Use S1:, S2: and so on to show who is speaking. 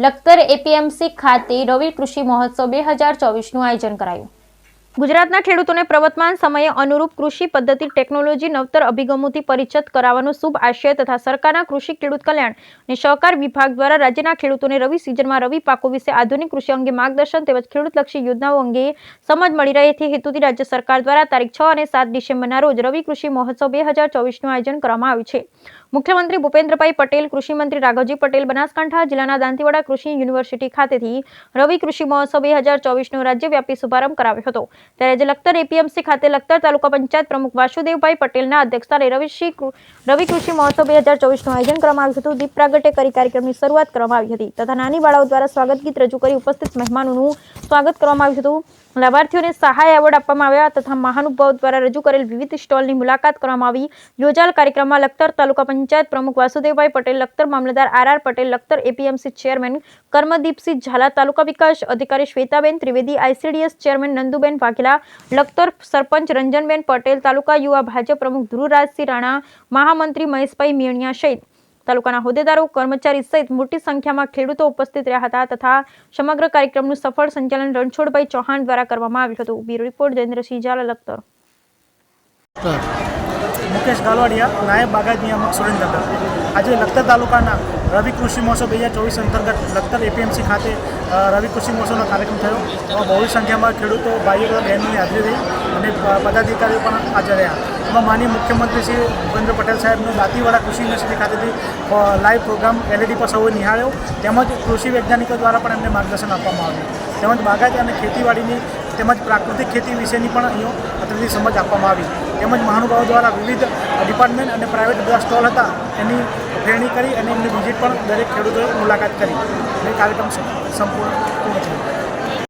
S1: Lakhtar APMC ખાતે રવિ કૃષિ મહોત્સવ 2024નું આયોજન કરાયું। ગુજરાતના ખેડૂતોને પ્રવર્તમાન સમયે અનુરૂપ કૃષિ પદ્ધતિ, ટેકનોલોજી, નવતર અભિગમોથી પરિચિત કરાવવાનો શુભ આશય તથા સરકારના કૃષિ ખેડૂત કલ્યાણ અને સહકાર વિભાગ દ્વારા રાજ્યના ખેડૂતોને રવિ સિઝનમાં રવિ પાકો વિશે આધુનિક કૃષિ અંગે માર્ગદર્શન તેમજ ખેડૂતલક્ષી યોજનાઓ અંગે સમજ મળી રહે તે હેતુથી રાજ્ય સરકાર દ્વારા તારીખ 6 અને 7 ડિસેમ્બરના રોજ રવિ કૃષિ મહોત્સવ 2024નું આયોજન કરવામાં આવ્યું છે। મુખ્યમંત્રી ભૂપેન્દ્રભાઈ પટેલ, કૃષિ મંત્રી રાઘવજી પટેલ, બનાસકાંઠા જિલ્લાના દાંતીવાડા કૃષિ યુનિવર્સિટી ખાતેથી રવિ કૃષિ મહોત્સવ 2024નો રાજ્યવ્યાપી શુભારંભ કરાવ્યો હતો। ત્યારે આજે લખતર એપીએમસી ખાતે લખતર તાલુકા પંચાયત પ્રમુખ વાસુદેવભાઈ પટેલના અધ્યક્ષસ્થાને રવિ કૃષિ મહોત્સવ 2024નું આયોજન કરવામાં આવ્યું હતું। દીપ પ્રાગટ્ય કરી કાર્યક્રમની શરૂઆત કરવામાં આવી હતી તથા નાની બાળાઓ દ્વારા સ્વાગત ગીત રજૂ કરી ઉપસ્થિત મહેમાનોનું સ્વાગત કરવામાં આવ્યું હતું। લાભાર્થીઓને સહાય એવોર્ડ આપવામાં આવ્યા તથા મહાનુભાવો દ્વારા રજૂ કરેલ વિવિધ સ્ટોલની મુલાકાત કરવામાં આવી। યોજાયેલ કાર્યક્રમમાં લખતર તાલુકા પંચાયત પ્રમુખ Vasudevbhai Patel, Lakhtar mamlatdar R Patel, Lakhtar APMC chairman Karmdeepsinh Zala, taluka વિકાસ અધિકારી શ્વેતાબેન ત્રિવેદી, આઈસીડીએસ ચેરમેન નંદુબેન વાઘેલા, લખતર સરપંચ રંજનબેન પટેલ, તાલુકા યુવા ભાજપ પ્રમુખ ધ્રુવરાજસિંહ રાણા, મહામંત્રી મહેશભાઈ મેણિયા સહિત તાલુકાના હોદ્દેદારો, કર્મચારી સહિત મોટી સંખ્યામાં ખેડૂતો ઉપસ્થિત રહ્યા હતા તથા સમગ્ર કાર્યક્રમનું સફળ સંચાલન રણછોડભાઈ ચૌહાણ દ્વારા કરવામાં આવ્યું હતું। Bureau report Jayendrasinh Zala, Lakhtar.
S2: મુકેશ ગાલવાડિયા, નાયબ બાગાયત નિયામક સુરેન્દ્રનગર। આજે લખતર તાલુકાના રવિ કૃષિ મહોત્સવ 2024 અંતર્ગત લખતર એપીએમસી ખાતે રવિ કૃષિ મહોત્સવનો કાર્યક્રમ થયો। બહોળી સંખ્યામાં ખેડૂતો, ભાઈઓ તથા બહેનોની હાજરી રહી અને પદાધિકારીઓ પણ હાજર રહ્યા। એમાં માનનીય મુખ્યમંત્રી શ્રી ભૂપેન્દ્ર પટેલ સાહેબનો દાંતીવાડા કૃષિ યુનિવર્સિટી ખાતેથી લાઈવ પ્રોગ્રામ LED પર સૌએ નિહાળ્યો તેમજ કૃષિ વૈજ્ઞાનિકો દ્વારા પણ એમને માર્ગદર્શન આપવામાં આવ્યું તેમજ બાગાયત અને ખેતીવાડીની તેમજ પ્રાકૃતિક ખેતી વિશેની પણ અહીંઓ અત્રેથી સમજ આપવામાં આવી તેમજ મહાનુભાવો દ્વારા વિવિધ ડિપાર્ટમેન્ટ અને પ્રાઇવેટ બધા સ્ટોલ હતા એની ફેરણી કરી અને એમની વિઝિટ પણ દરેક ખેડૂતોએ મુલાકાત કરી અને કાર્યક્રમ સંપૂર્ણ થયો।